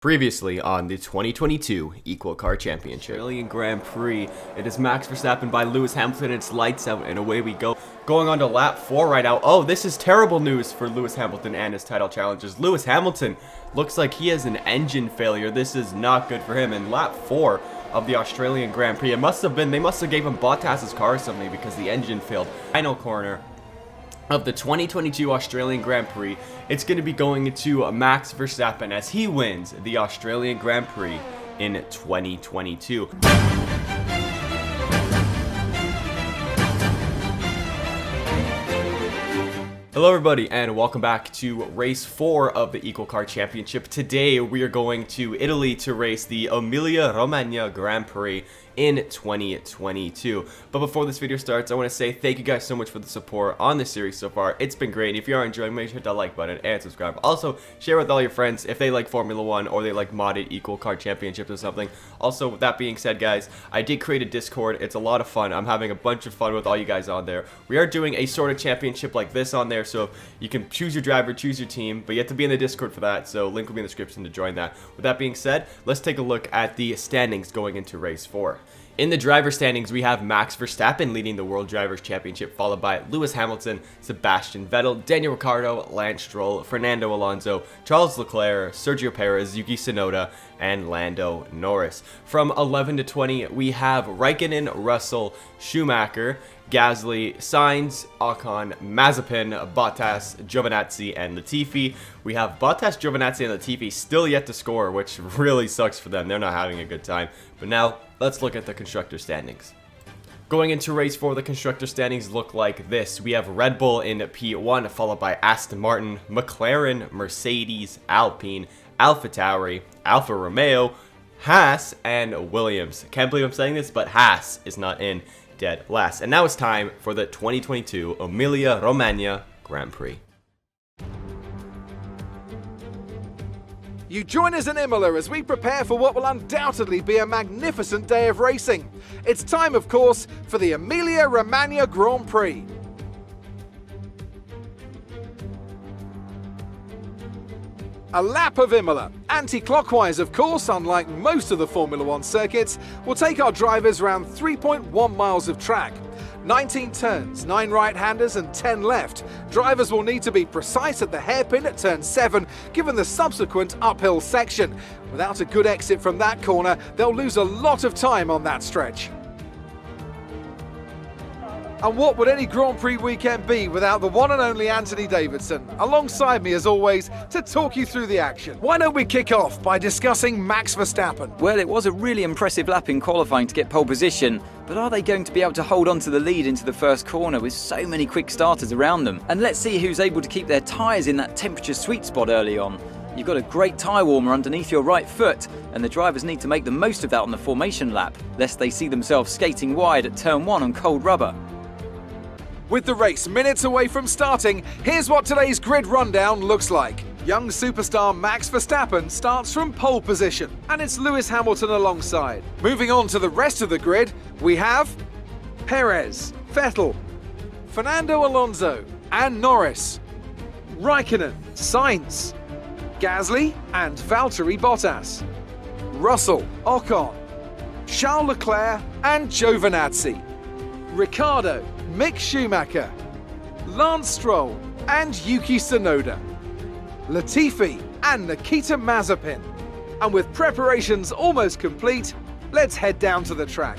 Previously on the 2022 Equal Car Championship. Australian Grand Prix. It is Max Verstappen by Lewis Hamilton. It's lights out and away we go. Going on to lap 4 right now. Oh, this is terrible news for Lewis Hamilton and his title challenges. Lewis Hamilton looks like he has an engine failure. This is not good for him. In lap 4 of the Australian Grand Prix, they must have gave him Bottas's car or something because the engine failed. Final corner of the 2022 Australian Grand Prix, it's going to be going to Max Verstappen as he wins the Australian Grand Prix in 2022. Hello everybody and welcome back to race 4 of the Equal Car Championship. Today we are going to Italy to race the Emilia Romagna Grand Prix in 2022. But before this video starts, I want to say thank you guys so much for the support on this series so far. It's been great. If you are enjoying, make sure to hit that like button and subscribe. Also, share with all your friends if they like Formula 1 or they like modded Equal Car Championships or something. Also, with that being said, guys, I did create a Discord. It's a lot of fun. I'm having a bunch of fun with all you guys on there. We are doing a sort of championship like this on there, so you can choose your driver, choose your team, but you have to be in the Discord for that, so link will be in the description to join that. With that being said, let's take a look at the standings going into race 4. In the driver standings, we have Max Verstappen leading the World Drivers' Championship, followed by Lewis Hamilton, Sebastian Vettel, Daniel Ricciardo, Lance Stroll, Fernando Alonso, Charles Leclerc, Sergio Perez, Yuki Tsunoda, and Lando Norris. From 11 to 20, we have Raikkonen, Russell, Schumacher, Gasly, Sainz, Ocon, Mazepin, Bottas, Giovinazzi, and Latifi. We have Bottas, Giovinazzi, and Latifi still yet to score, which really sucks for them. They're not having a good time. But now, let's look at the constructor standings. Going into race 4, the constructor standings look like this. We have Red Bull in P1, followed by Aston Martin, McLaren, Mercedes, Alpine, AlphaTauri, Alfa Romeo, Haas, and Williams. Can't believe I'm saying this, but Haas is not in dead last. And now it's time for the 2022 Emilia Romagna Grand Prix. You join us in Imola as we prepare for what will undoubtedly be a magnificent day of racing. It's time, of course, for the Emilia Romagna Grand Prix. A lap of Imola, anti-clockwise of course, unlike most of the Formula 1 circuits, will take our drivers around 3.1 miles of track. 19 turns, 9 right-handers and 10 left. Drivers will need to be precise at the hairpin at turn 7, given the subsequent uphill section. Without a good exit from that corner, they'll lose a lot of time on that stretch. And what would any Grand Prix weekend be without the one and only Anthony Davidson, alongside me as always, to talk you through the action. Why don't we kick off by discussing Max Verstappen? Well, it was a really impressive lap in qualifying to get pole position, but are they going to be able to hold on to the lead into the first corner with so many quick starters around them? And let's see who's able to keep their tyres in that temperature sweet spot early on. You've got a great tyre warmer underneath your right foot, and the drivers need to make the most of that on the formation lap, lest they see themselves skating wide at turn 1 on cold rubber. With the race minutes away from starting, here's what today's grid rundown looks like. Young superstar Max Verstappen starts from pole position, and it's Lewis Hamilton alongside. Moving on to the rest of the grid, we have Perez, Vettel, Fernando Alonso, and Norris, Raikkonen, Sainz, Gasly, and Valtteri Bottas, Russell, Ocon, Charles Leclerc, and Giovinazzi, Ricciardo, Mick Schumacher, Lance Stroll, and Yuki Tsunoda, Latifi, and Nikita Mazepin. And with preparations almost complete, let's head down to the track.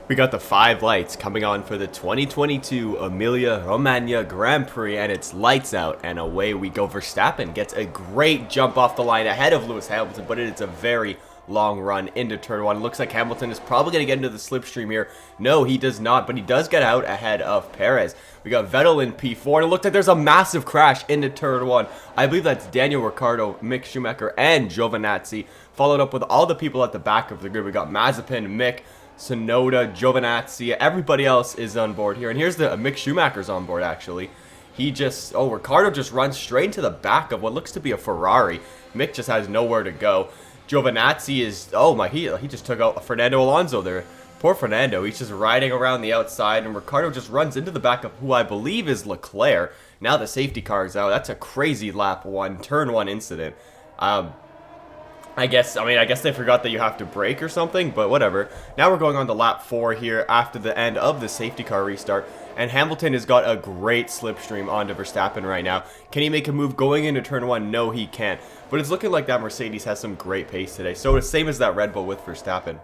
We got the 5 lights coming on for the 2022 Emilia Romagna Grand Prix, and it's lights out and away we go. Verstappen gets a great jump off the line ahead of Lewis Hamilton, but it's a very long run into turn 1. Looks like Hamilton is probably going to get into the slipstream here. No, he does not, but he does get out ahead of Perez. We got Vettel in P4, and it looks like there's a massive crash into turn 1. I believe that's Daniel Ricciardo, Mick Schumacher, and Giovinazzi, followed up with all the people at the back of the grid. We got Mazepin, Mick, Tsunoda, Giovinazzi, everybody else is on board here. And here's the Mick Schumacher's on board, actually. Ricciardo just runs straight into the back of what looks to be a Ferrari. Mick just has nowhere to go. Giovinazzi is, he just took out Fernando Alonso there. Poor Fernando, he's just riding around the outside, and Ricciardo just runs into the back of who I believe is Leclerc. Now the safety car's out. That's a crazy lap 1, turn 1 incident. I guess they forgot that you have to brake or something, but whatever. Now we're going on to lap 4 here after the end of the safety car restart. And Hamilton has got a great slipstream onto Verstappen right now. Can he make a move going into turn 1? No, he can't. But it's looking like that Mercedes has some great pace today. So the same as that Red Bull with Verstappen.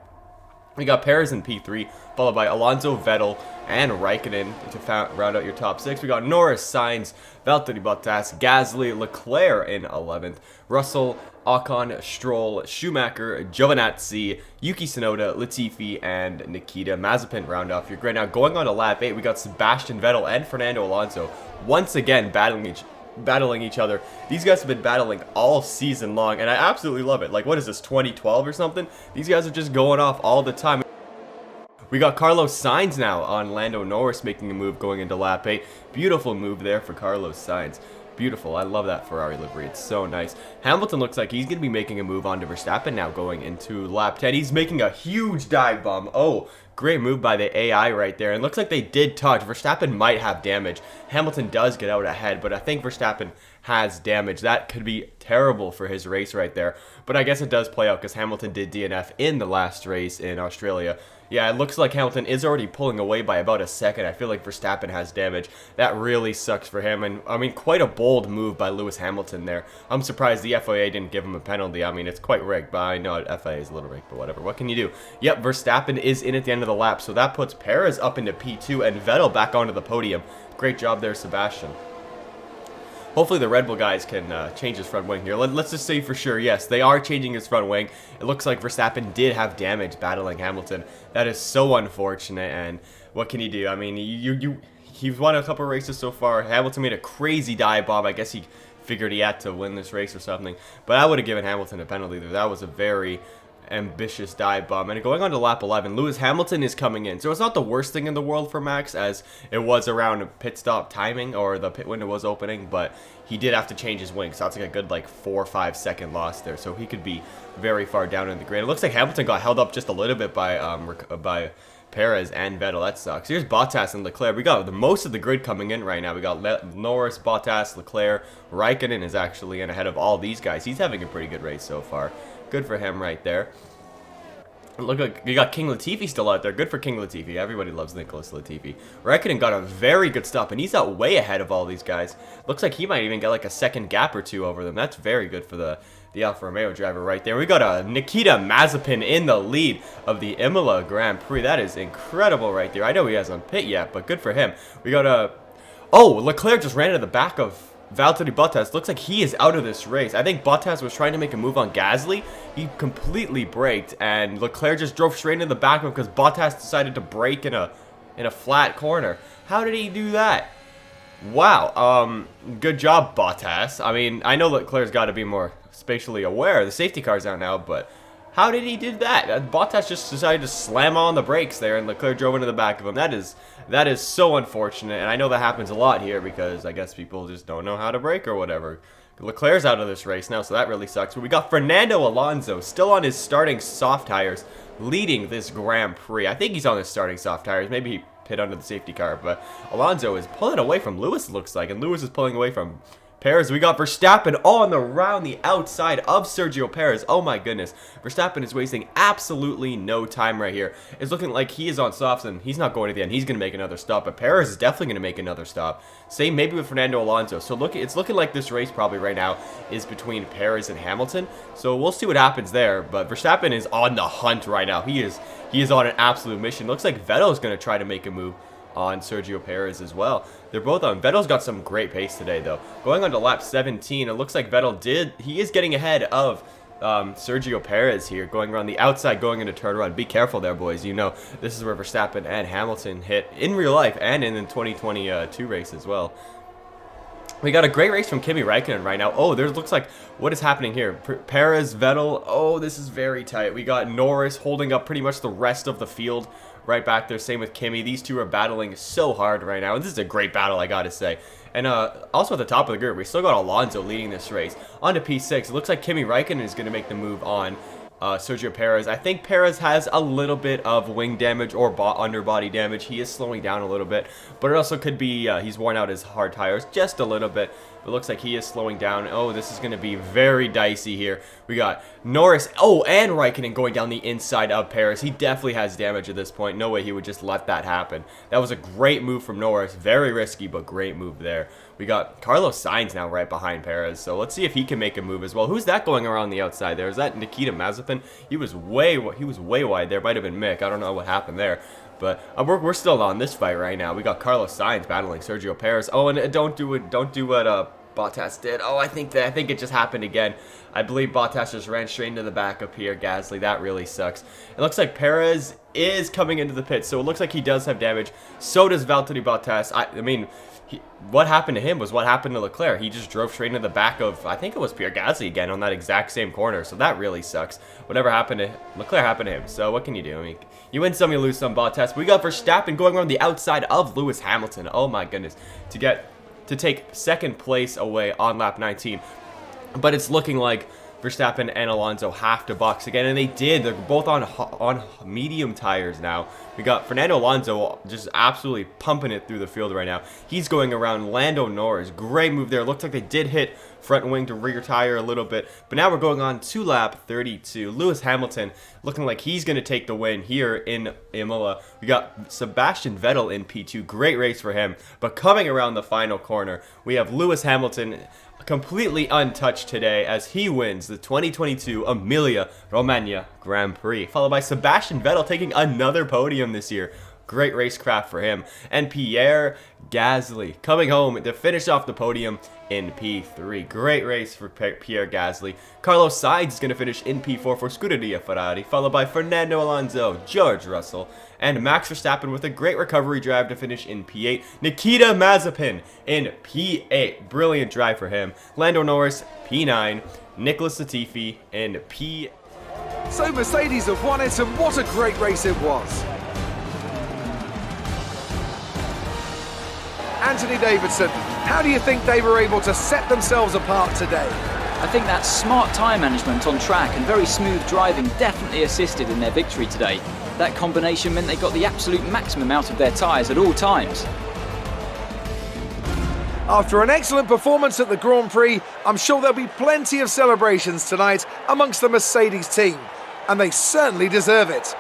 We got Perez in P3, followed by Alonso, Vettel, and Raikkonen to round out your top 6. We got Norris, Sainz, Valtteri Bottas, Gasly, Leclerc in 11th, Russell, Ocon, Stroll, Schumacher, Giovinazzi, Yuki Tsunoda, Latifi, and Nikita Mazepin round off your grid. Now going on to lap 8, we got Sebastian Vettel and Fernando Alonso once again battling each other. These guys have been battling all season long, and I absolutely love it. Like, what is this, 2012 or something? These guys are just going off all the time. We got Carlos Sainz now on Lando Norris making a move going into lap 8. Beautiful move there for Carlos Sainz. Beautiful. I love that Ferrari livery. It's so nice. Hamilton looks like he's going to be making a move onto Verstappen now going into lap 10. He's making a huge dive bomb. Oh, great move by the AI right there. And looks like they did touch. Verstappen might have damage. Hamilton does get out ahead, but I think Verstappen has damage. That could be terrible for his race right there. But I guess it does play out because Hamilton did DNF in the last race in Australia. Yeah, it looks like Hamilton is already pulling away by about a second. I feel like Verstappen has damage. That really sucks for him. And, I mean, quite a bold move by Lewis Hamilton there. I'm surprised the FIA didn't give him a penalty. I mean, it's quite rigged, but I know FIA is a little rigged, but whatever. What can you do? Yep, Verstappen is in at the end of the lap, so that puts Perez up into P2 and Vettel back onto the podium. Great job there, Sebastian. Hopefully the Red Bull guys can change his front wing here. Let's just say for sure, yes, they are changing his front wing. It looks like Verstappen did have damage battling Hamilton. That is so unfortunate, and what can you do? I mean, he's won a couple races so far. Hamilton made a crazy dive bomb. I guess he figured he had to win this race or something. But I would have given Hamilton a penalty there. That was a very ambitious dive bomb. And going on to lap 11, Lewis Hamilton is coming in. So it's not the worst thing in the world for Max, as it was around pit stop timing, or the pit window was opening, but he did have to change his wing. So that's like a good 4 or 5 second loss there. So he could be very far down in the grid. It looks like Hamilton got held up just a little bit by Perez and Vettel. That sucks. Here's Bottas and Leclerc. We got most of the grid coming in right now. We got Norris, Bottas, Leclerc. Raikkonen is actually in ahead of all these guys. He's having a pretty good race so far. Good for him right there. Look, like you got King Latifi still out there. Good for King Latifi. Everybody loves Nicholas Latifi. Raikkonen got a very good stop, and he's out way ahead of all these guys. Looks like he might even get like a second gap or two over them. That's very good for the Alfa Romeo driver right there. We got a Nikita Mazepin in the lead of the Imola Grand Prix. That is incredible right there. I know he hasn't pit yet, but good for him. We got a... Oh, Leclerc just ran to the back of Valtteri Bottas. Looks like he is out of this race. I think Bottas was trying to make a move on Gasly. He completely braked, and Leclerc just drove straight into the back of him because Bottas decided to brake in a flat corner. How did he do that? Wow. Good job, Bottas. I mean, I know Leclerc's got to be more spatially aware. The safety car's out now, but how did he do that? Bottas just decided to slam on the brakes there, and Leclerc drove into the back of him. That is so unfortunate, and I know that happens a lot here because I guess people just don't know how to brake or whatever. Leclerc's out of this race now, so that really sucks. But we got Fernando Alonso still on his starting soft tires, leading this Grand Prix. I think he's on his starting soft tires. Maybe he pit under the safety car, but Alonso is pulling away from Lewis, it looks like, and Lewis is pulling away from Perez. We got Verstappen on the outside of Sergio Perez. Oh my goodness. Verstappen is wasting absolutely no time right here. It's looking like he is on softs and he's not going to the end. He's going to make another stop, but Perez is definitely going to make another stop. Same maybe with Fernando Alonso. So it's looking like this race probably right now is between Perez and Hamilton. So we'll see what happens there, but Verstappen is on the hunt right now. He is on an absolute mission. Looks like Vettel is going to try to make a move on Sergio Perez as well. They're both on. Vettel's got some great pace today, though. Going on to lap 17, it looks like Vettel he is getting ahead of Sergio Perez here, going around the outside, going into turn one. Be careful there, boys. You know, this is where Verstappen and Hamilton hit in real life and in the 2022 race as well. We got a great race from Kimi Räikkönen right now. Oh, there looks like, what is happening here? Perez, Vettel. Oh, this is very tight. We got Norris holding up pretty much the rest of the field right back there. Same with Kimi. These two are battling so hard right now. And this is a great battle, I gotta say. And also at the top of the grid, we still got Alonso leading this race. On to P6. It looks like Kimi Räikkönen is going to make the move on Sergio Perez. I think Perez has a little bit of wing damage or underbody damage. He is slowing down a little bit, but it also could be he's worn out his hard tires just a little bit. It looks like he is slowing down. Oh, this is going to be very dicey here. We got Norris, oh, and Raikkonen going down the inside of Perez. He definitely has damage at this point. No way he would just let that happen. That was a great move from Norris. Very risky, but great move there. We got Carlos Sainz now right behind Perez, so let's see if he can make a move as well. Who's that going around the outside there? Is that Nikita Mazepin? He was way wide there. Might have been Mick. I don't know what happened there. But we're still on this fight right now. We got Carlos Sainz battling Sergio Perez. Oh, and don't do what Bottas did. Oh, I think it just happened again. I believe Bottas just ran straight into the back of Pierre Gasly. That really sucks. It looks like Perez is coming into the pit, so it looks like he does have damage. So does Valtteri Bottas. I mean, what happened to him was what happened to Leclerc. He just drove straight into the back of, I think it was Pierre Gasly again on that exact same corner. So that really sucks. Whatever happened to Leclerc happened to him. So what can you do? I mean, you win some, you lose some, Bottas. We got Verstappen going around the outside of Lewis Hamilton. Oh my goodness. To take second place away on lap 19. But it's looking like Verstappen and Alonso have to box again, and they did. They're both on medium tires now. We got Fernando Alonso just absolutely pumping it through the field right now. He's going around Lando Norris. Great move there. Looks like they did hit front wing to rear tire a little bit. But now we're going on to lap 32. Lewis Hamilton looking like he's going to take the win here in Imola. We got Sebastian Vettel in P2. Great race for him. But coming around the final corner, we have Lewis Hamilton completely untouched today as he wins the 2022 Emilia Romagna Grand Prix, followed by Sebastian Vettel taking another podium this year. Great racecraft for him. And Pierre Gasly coming home to finish off the podium in P3. Great race for Pierre Gasly. Carlos Sainz is going to finish in P4 for Scuderia Ferrari, followed by Fernando Alonso, George Russell, and Max Verstappen with a great recovery drive to finish in P8. Nikita Mazepin in P8. Brilliant drive for him. Lando Norris, P9. Nicholas Latifi in P. So Mercedes have won it, and what a great race it was. Anthony Davidson, how do you think they were able to set themselves apart today? I think that smart tyre management on track and very smooth driving definitely assisted in their victory today. That combination meant they got the absolute maximum out of their tyres at all times. After an excellent performance at the Grand Prix, I'm sure there'll be plenty of celebrations tonight amongst the Mercedes team, and they certainly deserve it.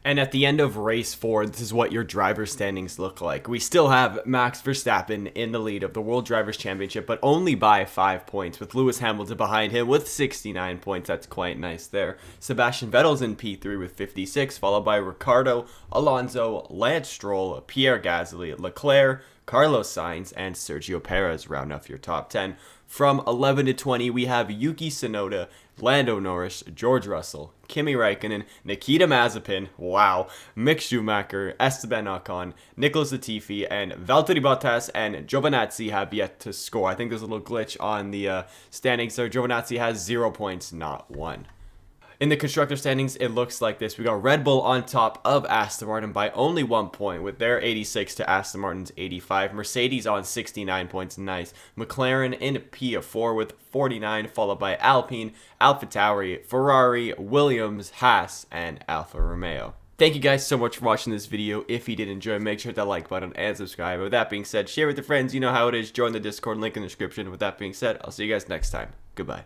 And at the end of race 4, this is what your driver standings look like. We still have Max Verstappen in the lead of the World Drivers' Championship, but only by 5 points, with Lewis Hamilton behind him with 69 points. That's quite nice there. Sebastian Vettel's in P3 with 56, followed by Ricciardo, Alonso, Lance Stroll, Pierre Gasly, Leclerc, Carlos Sainz, and Sergio Perez round off your top 10. From 11 to 20, we have Yuki Tsunoda, Lando Norris, George Russell, Kimi Raikkonen, Nikita Mazepin, wow, Mick Schumacher, Esteban Ocon, Nicholas Latifi, and Valtteri Bottas and Giovinazzi have yet to score. I think there's a little glitch on the standings there. Giovinazzi has 0 points, not 1. In the constructor standings, it looks like this. We got Red Bull on top of Aston Martin by only 1 point with their 86 to Aston Martin's 85. Mercedes on 69 points. Nice. McLaren in P4 with 49, followed by Alpine, AlphaTauri, Ferrari, Williams, Haas, and Alfa Romeo. Thank you guys so much for watching this video. If you did enjoy, make sure to hit that like button and subscribe. With that being said, share with your friends. You know how it is. Join the Discord, link in the description. With that being said, I'll see you guys next time. Goodbye.